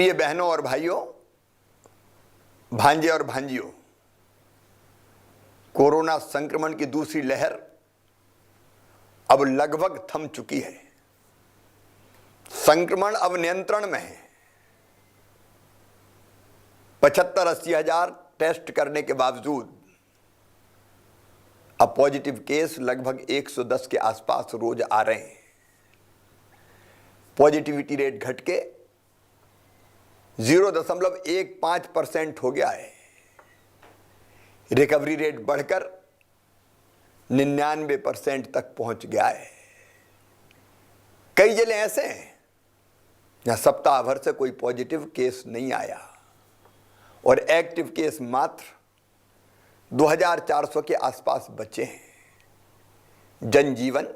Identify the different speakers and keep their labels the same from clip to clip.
Speaker 1: प्रिय बहनों और भाइयों, भांजे और भांजियों, कोरोना संक्रमण की दूसरी लहर अब लगभग थम चुकी है। संक्रमण अब नियंत्रण में है। 75-80 हजार टेस्ट करने के बावजूद अब पॉजिटिव केस लगभग 110 के आसपास रोज आ रहे हैं। पॉजिटिविटी रेट घट के 0.15% हो गया है। रिकवरी रेट बढ़कर 99% तक पहुंच गया है। कई जिले ऐसे हैं जहां सप्ताह भर से कोई पॉजिटिव केस नहीं आया और एक्टिव केस मात्र 2400 के आसपास बचे हैं। जनजीवन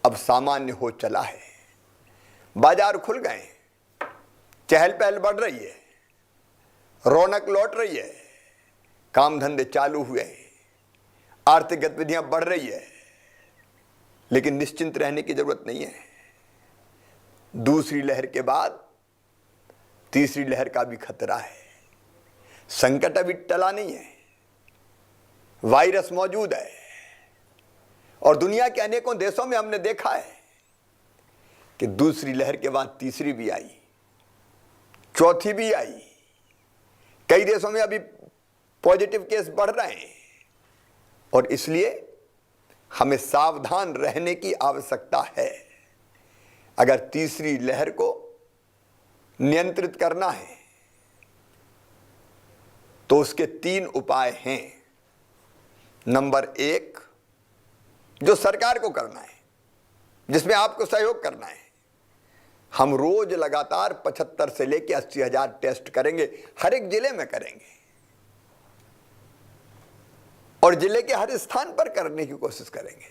Speaker 1: अब सामान्य हो चला है। बाजार खुल गए, चहल पहल बढ़ रही है, रौनक लौट रही है, काम धंधे चालू हुए हैं, आर्थिक गतिविधियां बढ़ रही है, लेकिन निश्चिंत रहने की जरूरत नहीं है। दूसरी लहर के बाद तीसरी लहर का भी खतरा है। संकट अभी टला नहीं है, वायरस मौजूद है और दुनिया के अनेकों देशों में हमने देखा है कि दूसरी लहर के बाद तीसरी भी आई, चौथी भी आई। कई देशों में अभी पॉजिटिव केस बढ़ रहे हैं और इसलिए हमें सावधान रहने की आवश्यकता है। अगर तीसरी लहर को नियंत्रित करना है तो उसके 3 उपाय हैं। नंबर 1, जो सरकार को करना है, जिसमें आपको सहयोग करना है, हम रोज लगातार 75 से लेकर 80 हजार टेस्ट करेंगे, हर एक जिले में करेंगे और जिले के हर स्थान पर करने की कोशिश करेंगे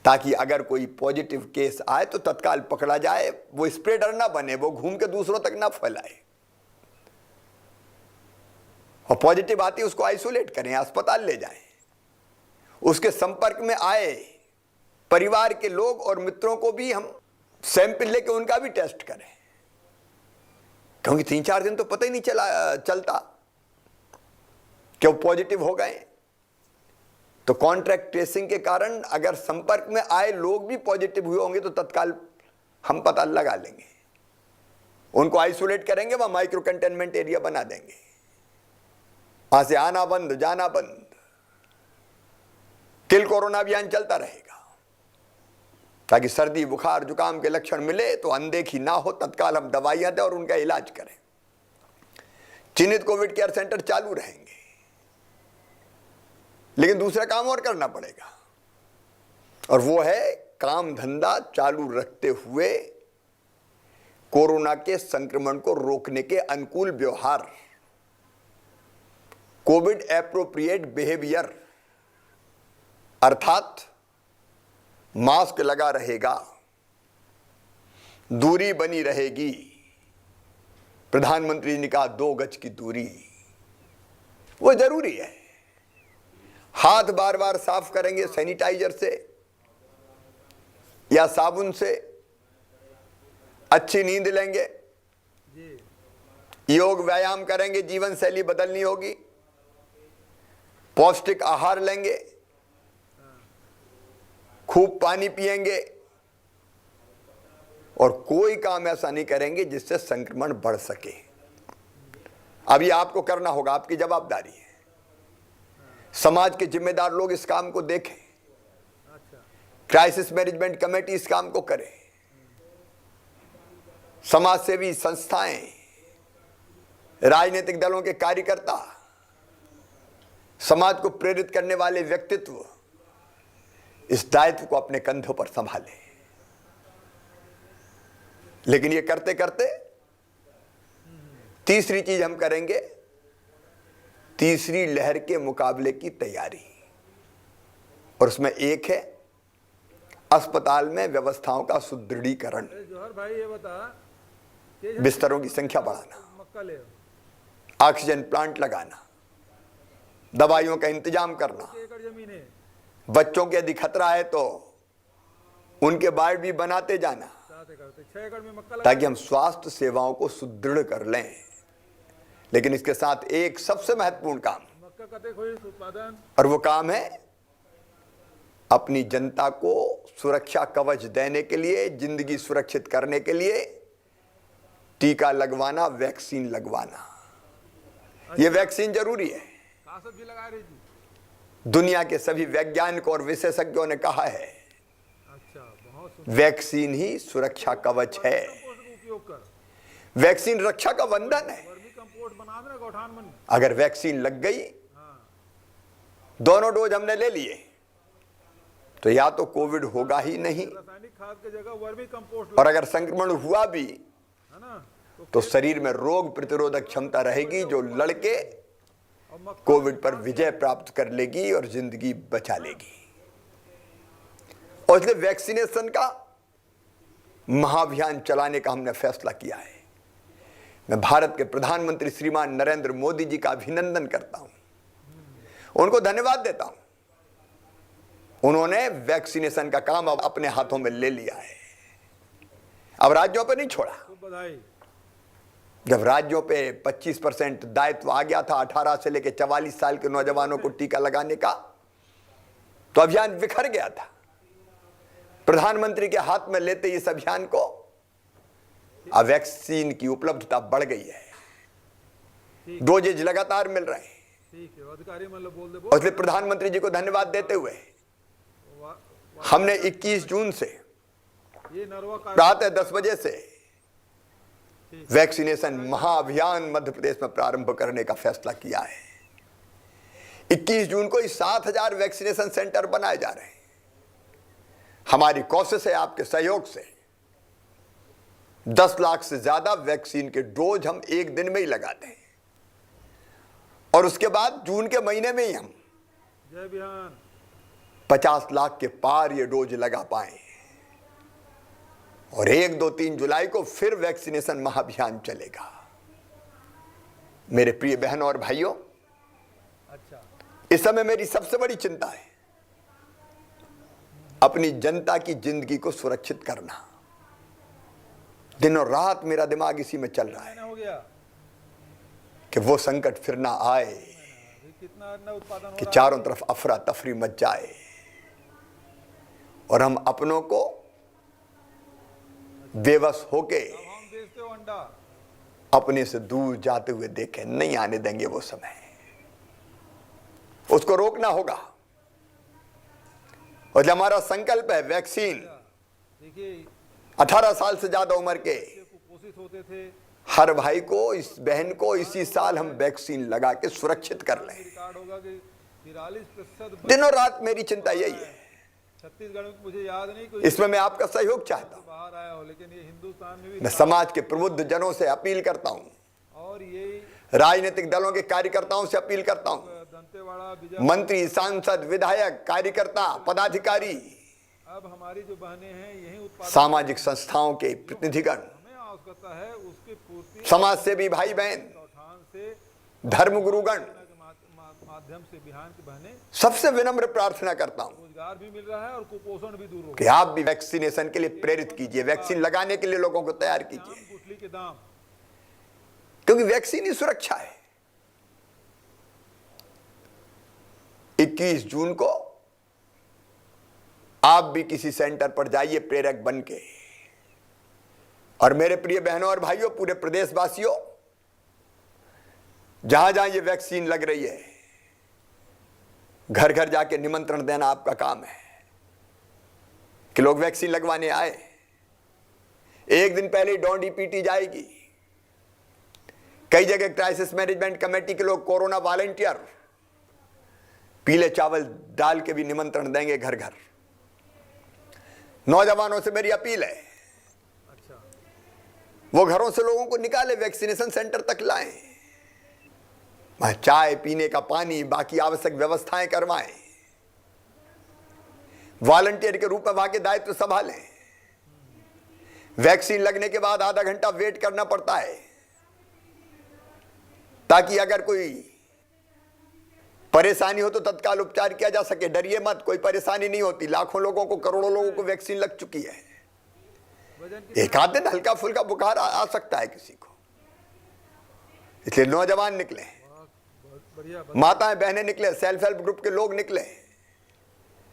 Speaker 1: ताकि अगर कोई पॉजिटिव केस आए तो तत्काल पकड़ा जाए, वो स्प्रेडर ना बने, वो घूम के दूसरों तक ना फैलाए। और पॉजिटिव आती उसको आइसोलेट करें, अस्पताल ले जाएं। उसके संपर्क में आए परिवार के लोग और मित्रों को भी हम सैंपल लेके उनका भी टेस्ट करें, क्योंकि 3-4 दिन तो पता ही नहीं चलता कि वो पॉजिटिव हो गए। तो कॉन्ट्रैक्ट ट्रेसिंग के कारण अगर संपर्क में आए लोग भी पॉजिटिव हुए होंगे तो तत्काल हम पता लगा लेंगे, उनको आइसोलेट करेंगे, वहां माइक्रो कंटेनमेंट एरिया बना देंगे, वहां से आना बंद, जाना बंद। किल कोरोना अभियान चलता रहेगा ताकि सर्दी, बुखार, जुकाम के लक्षण मिले तो अनदेखी ना हो, तत्काल हम दवाइयां दें और उनका इलाज करें। चिन्हित कोविड केयर सेंटर चालू रहेंगे, लेकिन दूसरा काम और करना पड़ेगा और वो है काम धंधा चालू रखते हुए कोरोना के संक्रमण को रोकने के अनुकूल व्यवहार, कोविड एप्रोप्रिएट बिहेवियर, अर्थात मास्क लगा रहेगा, दूरी बनी रहेगी। प्रधानमंत्री ने कहा 2 गज की दूरी, वो जरूरी है। हाथ बार बार साफ करेंगे सैनिटाइजर से या साबुन से, अच्छी नींद लेंगे, योग व्यायाम करेंगे, जीवन शैली बदलनी होगी, पौष्टिक आहार लेंगे, खूब पानी पिएंगे और कोई काम ऐसा नहीं करेंगे जिससे संक्रमण बढ़ सके। अब ये आपको करना होगा, आपकी जवाबदारी है। समाज के जिम्मेदार लोग इस काम को देखें, क्राइसिस मैनेजमेंट कमेटी इस काम को करे, समाजसेवी संस्थाएं, राजनीतिक दलों के कार्यकर्ता, समाज को प्रेरित करने वाले व्यक्तित्व इस दायित्व को अपने कंधों पर संभालें। लेकिन ये करते करते तीसरी चीज हम करेंगे, तीसरी लहर के मुकाबले की तैयारी, और उसमें एक है अस्पताल में व्यवस्थाओं का सुदृढ़ीकरण, बिस्तरों की संख्या बढ़ाना, ऑक्सीजन प्लांट लगाना, दवाइयों का इंतजाम करना। बच्चों के यदि खतरा है तो उनके वार्ड भी बनाते जाना,
Speaker 2: करते 6 एकड़ में मक्का
Speaker 1: ताकि हम स्वास्थ्य सेवाओं को सुदृढ़ कर लें। लेकिन इसके साथ एक सबसे महत्वपूर्ण काम,
Speaker 2: मक्का कते खोई उत्पादन,
Speaker 1: और वो काम है अपनी जनता को सुरक्षा कवच देने के लिए, जिंदगी सुरक्षित करने के लिए टीका लगवाना, वैक्सीन लगवाना। ये वैक्सीन जरूरी है।
Speaker 2: कहाँ सब्जी लगा रही थी?
Speaker 1: दुनिया के सभी वैज्ञानिकों और विशेषज्ञों ने कहा है
Speaker 2: अच्छा, बहुत सुंदर।
Speaker 1: वैक्सीन ही सुरक्षा कवच है।
Speaker 2: कंपोस्ट का उपयोग कर,
Speaker 1: वैक्सीन रक्षा का बंधन है।
Speaker 2: वर्मी कंपोस्ट बना देना गौठान में।
Speaker 1: अगर वैक्सीन लग गई,
Speaker 2: हाँ,
Speaker 1: दोनों डोज हमने ले लिए, तो या तो कोविड होगा ही नहीं,
Speaker 2: रासायनिक खाद की जगह वर्मी कंपोस्ट
Speaker 1: और अगर संक्रमण हुआ भी
Speaker 2: है ना,
Speaker 1: तो शरीर में रोग प्रतिरोधक क्षमता रहेगी जो लड़के
Speaker 2: और मक्का
Speaker 1: कोविड पर विजय प्राप्त कर लेगी और जिंदगी बचा लेगी। और इसलिए वैक्सीनेशन का महाअभियान चलाने का हमने फैसला किया है। मैं भारत के प्रधानमंत्री श्रीमान नरेंद्र मोदी जी का अभिनंदन करता हूं, उनको धन्यवाद देता हूं। उन्होंने वैक्सीनेशन का काम अब अपने हाथों में ले लिया है, अब राज्यों पर नहीं छोड़ा।
Speaker 2: खूब बधाई।
Speaker 1: जब राज्यों पे 25% दायित्व आ गया था 18 से लेकर 44 साल के नौजवानों को टीका लगाने का, तो अभियान बिखर गया था। प्रधानमंत्री के हाथ में लेते इस अभियान को अब वैक्सीन की उपलब्धता बढ़ गई है, डोजेज लगातार मिल रहे हैं।
Speaker 2: ठीक है, अधिकारी मतलब बोल दे
Speaker 1: और इसलिए प्रधानमंत्री जी को धन्यवाद देते हुए हमने 21 जून से
Speaker 2: ये नरवा का
Speaker 1: प्रातः 10 बजे से वैक्सीनेशन महाअभियान मध्य प्रदेश में प्रारंभ करने का फैसला किया है। 21 जून को 7,000 वैक्सीनेशन सेंटर बनाए जा रहे हैं। हमारी कोशिश है आपके सहयोग से 10 लाख से ज्यादा वैक्सीन के डोज हम एक दिन में ही लगा दें, और उसके बाद जून के महीने में ही हम
Speaker 2: जय बिहान
Speaker 1: 50 लाख के पार ये डोज लगा पाए, और 1, 2, 3 जुलाई को फिर वैक्सीनेशन महाअभियान चलेगा। मेरे प्रिय बहनों और भाइयों,
Speaker 2: अच्छा,
Speaker 1: इस समय मेरी सबसे बड़ी चिंता है अपनी जनता की जिंदगी को सुरक्षित करना। दिन और रात मेरा दिमाग इसी में चल रहा है
Speaker 2: महीना हो गया
Speaker 1: कि वो संकट फिर ना आए
Speaker 2: अभी कितना अन्न उत्पादन हो
Speaker 1: कि
Speaker 2: रहा
Speaker 1: चारों तरफ अफरा तफरी मच जाए और हम अपनों को बेबस होके
Speaker 2: है। अब हम बेचते हो अंडा,
Speaker 1: अपने से दूर जाते हुए देखें। नहीं आने देंगे वो समय, उसको रोकना होगा। और जो हमारा संकल्प है वैक्सीन,
Speaker 2: देखिए
Speaker 1: 18 साल से ज्यादा उम्र के
Speaker 2: कुपोषित होते थे,
Speaker 1: हर भाई को, इस बहन को इसी साल हम वैक्सीन लगा के सुरक्षित कर लें।
Speaker 2: रिकॉर्ड होगा कि 43%
Speaker 1: दिन और रात मेरी चिंता यही है।
Speaker 2: छत्तीसगढ़ में मुझे याद नहीं कोई
Speaker 1: इसमें मैं आपका सहयोग चाहता हूं।
Speaker 2: बाहर आया हो, लेकिन ये हिंदुस्तान में भी
Speaker 1: मैं समाज के प्रबुद्ध जनों से अपील करता हूं,
Speaker 2: और ये
Speaker 1: राजनीतिक दलों के कार्यकर्ताओं से अपील करता हूं,
Speaker 2: दंतेवाड़ा विजय,
Speaker 1: मंत्री, सांसद, विधायक, कार्यकर्ता, पदाधिकारी,
Speaker 2: अब हमारी जो बहनें हैं यही उत्पादन,
Speaker 1: सामाजिक संस्थाओं के प्रतिनिधिगण,
Speaker 2: हमें आवश्यकता है उसकी पूर्ति
Speaker 1: समाज सेवी भाई बहन,
Speaker 2: गौठान से
Speaker 1: धर्म गुरुगण,
Speaker 2: के माध्यम से बिहान की बहनें
Speaker 1: सबसे विनम्र प्रार्थना करता हूं
Speaker 2: रोजगार भी मिल रहा है और कुपोषण भी दूर हो
Speaker 1: कि आप भी वैक्सीनेशन के लिए प्रेरित कीजिए, वैक्सीन लगाने के लिए लोगों को तैयार कीजिए,
Speaker 2: गुठली के दाम।
Speaker 1: क्योंकि वैक्सीन ही सुरक्षा है। 21 जून को आप भी किसी सेंटर पर जाइए प्रेरक बन के, और मेरे प्रिय बहनों और भाइयों, पूरे प्रदेशवासियों, जहां जहां ये वैक्सीन लग रही है, घर घर जाके निमंत्रण देना आपका काम है कि लोग वैक्सीन लगवाने आए। एक दिन पहले डोंडी पीटी जाएगी। कई जगह क्राइसिस मैनेजमेंट कमेटी के लोग, कोरोना वॉलंटियर, पीले चावल डाल के भी निमंत्रण देंगे घर घर। नौजवानों से मेरी अपील है,
Speaker 2: अच्छा,
Speaker 1: वो घरों से लोगों को निकाले, वैक्सीनेशन सेंटर तक लाएं, वहां चाय पीने का पानी, बाकी आवश्यक व्यवस्थाएं करवाएं, वॉलंटियर के रूप में वहां के दायित्व संभालें। वैक्सीन लगने के बाद आधा घंटा वेट करना पड़ता है, ताकि अगर कोई परेशानी हो तो तत्काल उपचार किया जा सके। डरिए मत, कोई परेशानी नहीं होती। लाखों लोगों को, करोड़ों लोगों को वैक्सीन लग चुकी है।
Speaker 2: वजन
Speaker 1: एक आध दिन हल्का फुल्का बुखार आ सकता है किसी को, इसलिए नौजवान निकले,
Speaker 2: बहुत बढ़िया।
Speaker 1: माताएं बहनें निकले, सेल्फ हेल्प ग्रुप के लोग निकले,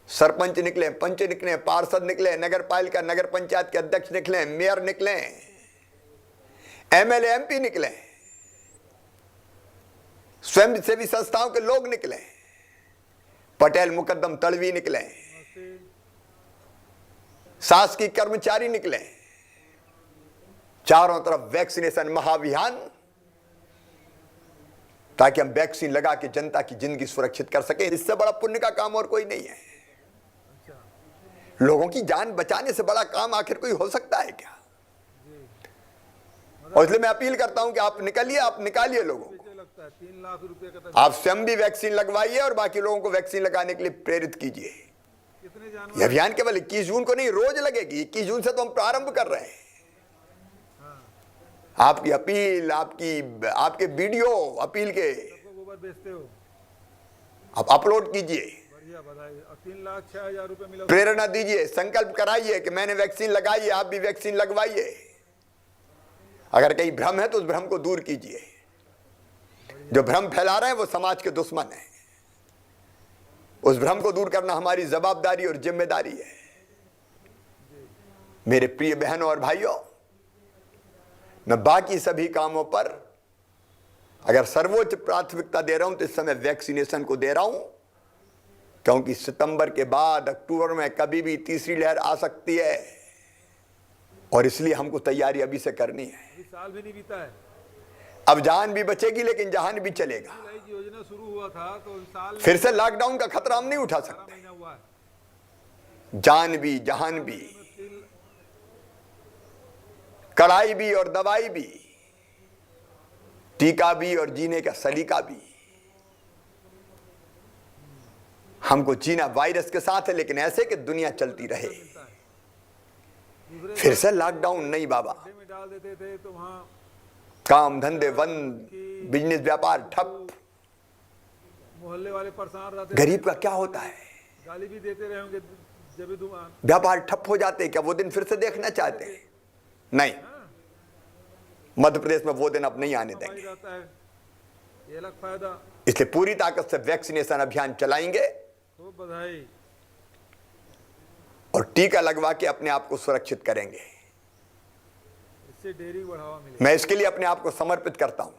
Speaker 1: सरपंच निकले, पंच निकले, पार्षद निकले, नगर पालिका नगर पंचायत के अध्यक्ष निकले, मेयर निकले, एमएलए एमपी निकले, स्वयंसेवी संस्थाओं के लोग निकले, पटेल मुकद्दम तड़वी निकले, शासकीय कर्मचारी निकले, चारों तरफ वैक्सीनेशन महाअभियान, ताकि हम वैक्सीन लगा के जनता की जिंदगी सुरक्षित कर सके। इससे बड़ा पुण्य का काम और कोई नहीं है। लोगों की जान बचाने से बड़ा काम आखिर कोई हो सकता है क्या? और इसलिए मैं अपील करता हूं कि आप निकलिए, आप निकालिए लोगों को।
Speaker 2: लगता है 3 लाख रुपए का
Speaker 1: आप स्वयं भी वैक्सीन लगवाइए और बाकी लोगों को वैक्सीन लगाने के लिए प्रेरित कीजिए।
Speaker 2: कितने जानवर
Speaker 1: यह अभियान केवल 21 जून को नहीं, रोज लगेगी। 21 जून से तो हम प्रारंभ कर रहे हैं। आपकी अपील, आपके वीडियो अपील के
Speaker 2: सबको गोबर बेचते हो,
Speaker 1: आप अपलोड कीजिए,
Speaker 2: बढ़िया, बधाई। और 3,06,000 रुपए मिला।
Speaker 1: प्रेरणा दीजिए, संकल्प कराइए कि मैंने वैक्सीन लगाई है, आप भी वैक्सीन लगवाइए। अगर कहीं भ्रम है तो उस भ्रम को दूर कीजिए। जो भ्रम फैला रहे हैं वो समाज के दुश्मन हैं। उस भ्रम को दूर करना हमारी जवाबदारी और जिम्मेदारी है। मेरे प्रिय बहनों और भाइयों, मैं बाकी सभी कामों पर अगर सर्वोच्च प्राथमिकता दे रहा हूं तो इस समय वैक्सीनेशन को दे रहा हूं, क्योंकि सितंबर के बाद अक्टूबर में कभी भी तीसरी लहर आ सकती है और इसलिए हमको तैयारी अभी से करनी है।
Speaker 2: अभी साल भी नहीं बीता है।
Speaker 1: अब जान भी बचेगी लेकिन जहान भी चलेगा।
Speaker 2: जुलाई की योजना शुरू हुआ था तो साल
Speaker 1: फिर से लॉकडाउन का खतरा हम नहीं उठा
Speaker 2: 12
Speaker 1: सकते।
Speaker 2: महीना हुआ है।
Speaker 1: जान भी जहान भी, कड़ाई भी और दवाई भी, टीका भी और जीने का सलीका भी। हमको जीना वायरस के साथ है, लेकिन ऐसे कि दुनिया चलती रहे।
Speaker 2: दूसरे
Speaker 1: फिर से लॉकडाउन नहीं बाबा,
Speaker 2: गड्ढे में डाल देते थे तो वहाँ
Speaker 1: काम धंधे बंद, बिजनेस व्यापार ठप,
Speaker 2: मोहल्ले वाले परेशान रहते थे।
Speaker 1: गरीब का क्या होता है?
Speaker 2: गाली भी देते रहे होंगे जब भी तुम
Speaker 1: व्यापार ठप हो जाते, क्या वो दिन फिर से देखना चाहते हैं? नहीं, मध्य प्रदेश में वो दिन अब नहीं आने देंगे।
Speaker 2: रहता है, ये अलग फायदा।
Speaker 1: इसलिए पूरी ताकत से वैक्सीनेशन अभियान चलाएंगे
Speaker 2: तो बधाई।
Speaker 1: और टीका लगवा के अपने आप को सुरक्षित करेंगे।
Speaker 2: इससे डेयरी को बढ़ावा मिलेगा।
Speaker 1: मैं इसके लिए अपने आप को समर्पित करता हूं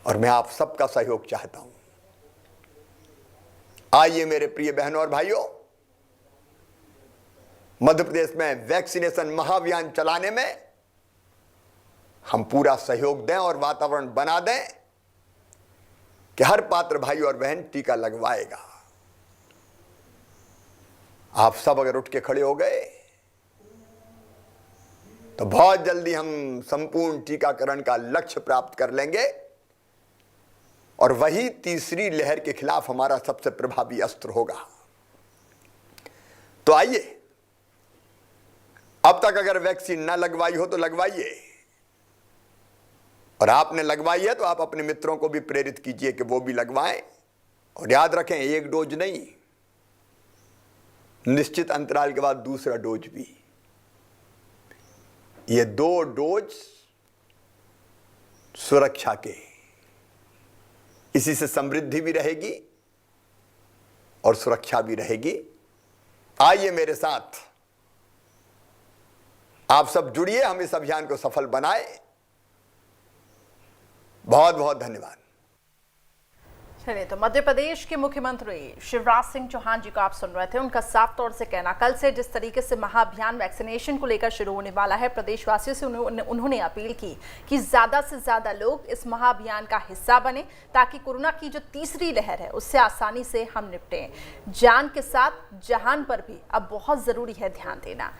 Speaker 1: और मैं आप सबका सहयोग चाहता हूं। आइए मेरे प्रिय बहनों और भाइयों, मध्य प्रदेश में वैक्सीनेशन महाअभियान चलाने में हम पूरा सहयोग दें और वातावरण बना दें कि हर पात्र भाई और बहन टीका लगवाएगा। आप सब अगर उठ के खड़े हो गए तो बहुत जल्दी हम संपूर्ण टीकाकरण का लक्ष्य प्राप्त कर लेंगे और वही तीसरी लहर के खिलाफ हमारा सबसे प्रभावी अस्त्र होगा। तो आइए, अब तक अगर वैक्सीन ना लगवाई हो तो लगवाइए, और आपने लगवाई है तो आप अपने मित्रों को भी प्रेरित कीजिए कि वो भी लगवाएं। और याद रखें, एक डोज नहीं, निश्चित अंतराल के बाद दूसरा डोज भी। ये 2 डोज सुरक्षा के, इसी से समृद्धि भी रहेगी और सुरक्षा भी रहेगी। आइए मेरे साथ, आप सब जुड़िए, हम इस अभियान को सफल बनाएं। बहुत बहुत धन्यवाद।
Speaker 3: चलिए, तो मध्य प्रदेश के मुख्यमंत्री शिवराज सिंह चौहान जी को आप सुन रहे थे। उनका साफ तौर से कहना, कल से जिस तरीके से महाअभियान वैक्सीनेशन को लेकर शुरू होने वाला है, प्रदेशवासियों से उन्होंने अपील की कि ज्यादा से ज्यादा लोग इस महाअभियान का हिस्सा बने, ताकि कोरोना की जो तीसरी लहर है उससे आसानी से हम निपटें। जान के साथ जहान पर भी अब बहुत जरूरी है ध्यान देना।